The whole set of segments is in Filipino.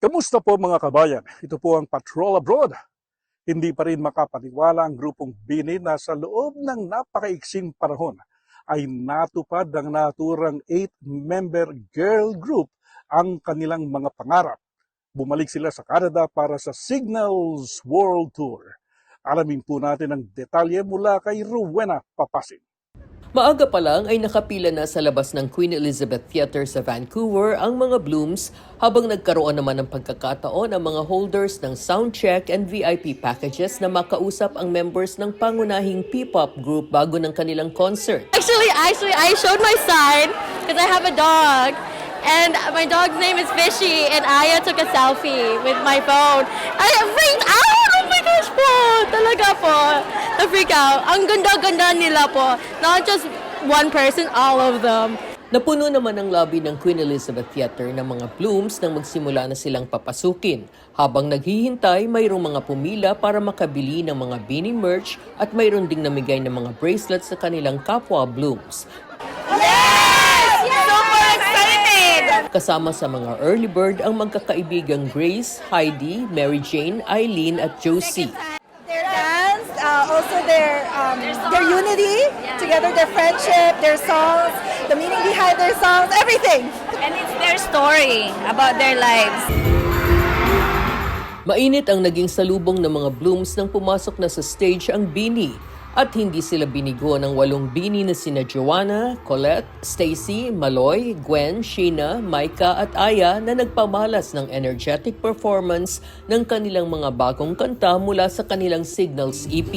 Kamusta po mga kabayan? Ito po ang Patrol Abroad. Hindi pa rin makapaniwala ang grupong BINI na sa loob ng napakaiksing panahon ay natupad ang naturang 8-member girl group ang kanilang mga pangarap. Bumalik sila sa Canada para sa Signals World Tour. Alamin po natin ang detalye mula kay Rowena Papasin. Maaga pa lang ay nakapila na sa labas ng Queen Elizabeth Theatre sa Vancouver ang mga Blooms habang nagkaroon naman ng pagkakataon ang mga holders ng soundcheck and VIP packages na makausap ang members ng pangunahing P-pop group bago ng kanilang concert. Actually, I showed my sign because I have a dog. And my dog's name is Fishy, and Aya took a selfie with my phone. I freaked out! Oh my gosh po! Talaga po. Na-freak out. Ang ganda-ganda nila po. Not just one person, all of them. Napuno naman ang lobby ng Queen Elizabeth Theatre ng mga Blooms nang magsimula na silang papasukin. Habang naghihintay, mayroong mga pumila para makabili ng mga BINI merch at mayroon ding namigay ng mga bracelets sa kanilang kapwa Blooms. Kasama sa mga early bird ang magkakaibigang Grace, Heidi, Mary Jane, Eileen at Josie. Their dance, also their unity, together their friendship, their songs, the meaning behind their songs, everything. And it's their story about their lives. Mainit ang naging salubong ng mga Blooms nang pumasok na sa stage ang BINI. At hindi sila binigo ng 8 BINI na sina Joanna, Colette, Stacy, Maloy, Gwen, Sheena, Micah at Aya na nagpamalas ng energetic performance ng kanilang mga bagong kanta mula sa kanilang Signals EP.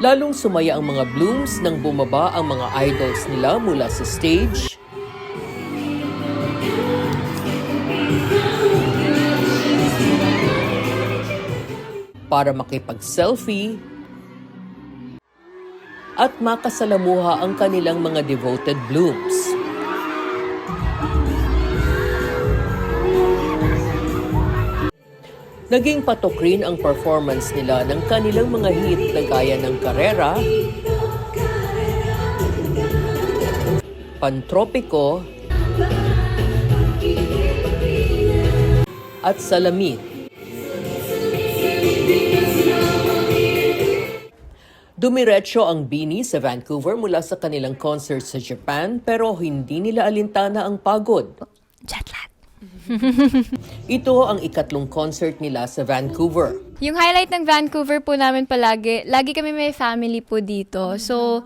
Lalong sumaya ang mga Blooms nang bumaba ang mga idols nila mula sa stage. Para makipag-selfie at makasalamuha ang kanilang mga devoted Blooms. Naging patok rin ang performance nila ng kanilang mga hit na gaya ng Karera, Pantropiko, at Salamin. Dumiretso ang BINI sa Vancouver mula sa kanilang concert sa Japan pero hindi nila alintana ang pagod. Jet lag. Ito ang ikatlong concert nila sa Vancouver. Yung highlight ng Vancouver po namin palagi, lagi kami may family po dito. So,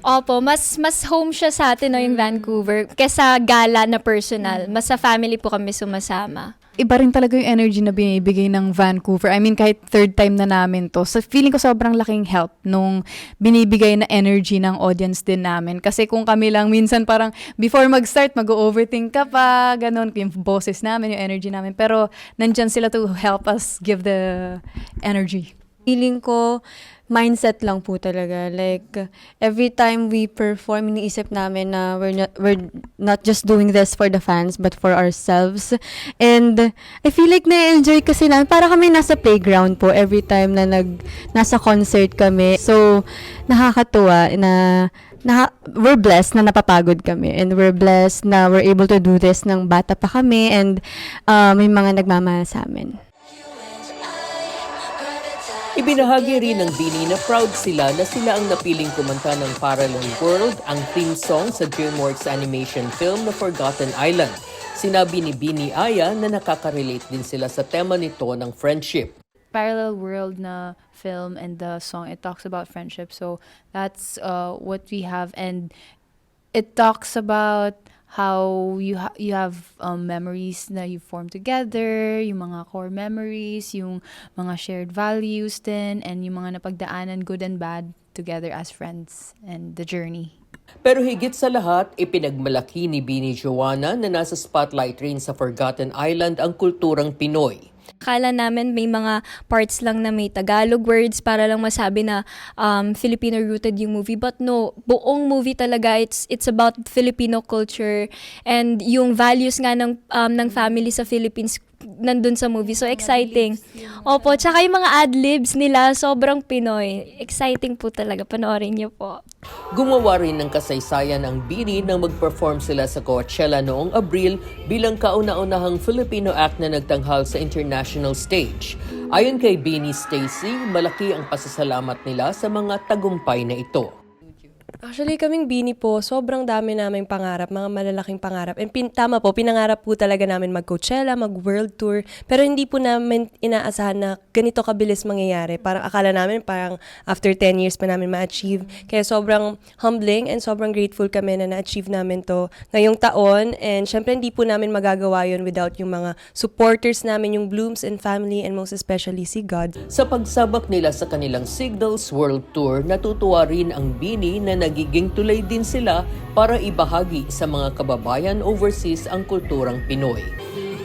opo, mas home siya sa atin no, yung Vancouver kesa gala na personal. Mas sa family po kami sumasama. Iba rin talaga yung energy na binibigay ng Vancouver. I mean, kahit third time na namin to. So, feeling ko sobrang laking help nung binibigay na energy ng audience din namin. Kasi kung kami lang, minsan parang before mag-start, mag-overthink ka pa, ganun, yung boses namin, yung energy namin. Pero, nandyan sila to help us give the energy. Feeling ko, mindset lang po talaga. Like, every time we perform, iniisip namin na we're not just doing this for the fans, but for ourselves. And I feel like na-enjoy kasi namin. Para kami nasa playground po every time na nasa concert kami. So, nakakatuwa na we're blessed na napapagod kami. And we're blessed na we're able to do this ng bata pa kami. And may mga nagmamahal sa amin. Ibinahagi rin ng BINI na proud sila na sila ang napiling kumanta ng Parallel World, ang theme song sa DreamWorks animation film na Forgotten Island. Sinabi ni BINI Aya na nakaka-relate din sila sa tema nito ng friendship. Parallel World na film and the song, it talks about friendship. So that's what we have, and it talks about how you have memories na you form together, yung mga core memories, yung mga shared values din, and yung mga napagdaanan, good and bad, together as friends and the journey. Pero higit sa lahat, ipinagmalaki ni BINI Joanna na nasa spotlight rin sa Forgotten Island ang kulturang Pinoy. Akala namin may mga parts lang na may Tagalog words para lang masabi na Filipino-rooted yung movie. But no, buong movie talaga, it's about Filipino culture and yung values nga ng family sa Philippines nandun sa movie. So, exciting. Opo, tsaka yung mga ad-libs nila, sobrang Pinoy. Exciting po talaga. Panoorin niyo po. Gumawa rin ng kasaysayan ang BINI nang mag-perform sila sa Coachella noong Abril bilang kauna-unahang Filipino act na nagtanghal sa international stage. Ayon kay BINI Stacy, malaki ang pasasalamat nila sa mga tagumpay na ito. Actually, kaming BINI po, sobrang dami naming pangarap, mga malalaking pangarap. And tama po, pinangarap po talaga namin mag-Coachella, mag-world tour. Pero hindi po namin inaasahan na ganito kabilis mangyayari. Parang akala namin parang after 10 years pa namin ma-achieve. Kaya sobrang humbling and sobrang grateful kami na na-achieve namin to ngayong taon. And syempre, hindi po namin magagawa yun without yung mga supporters namin, yung Blooms and family, and most especially si God. Sa pagsabak nila sa kanilang Signals World Tour, natutuwa rin ang BINI na nagiging tulay din sila para ibahagi sa mga kababayan overseas ang kulturang Pinoy.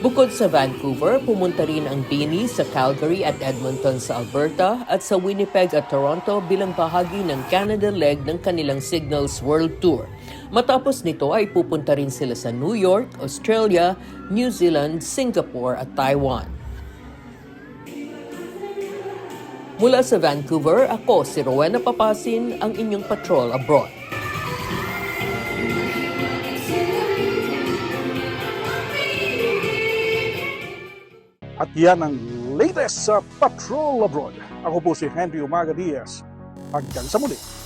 Bukod sa Vancouver, pumunta rin ang BINI sa Calgary at Edmonton sa Alberta at sa Winnipeg at Toronto bilang bahagi ng Canada leg ng kanilang Signals World Tour. Matapos nito ay pupunta rin sila sa New York, Australia, New Zealand, Singapore at Taiwan. Mula sa Vancouver, ako si Rowena Papasin, ang inyong patrol abroad. At yan ang latest sa Patrol Abroad. Ako po si Henry Umaga Diaz. Hanggang sa muli.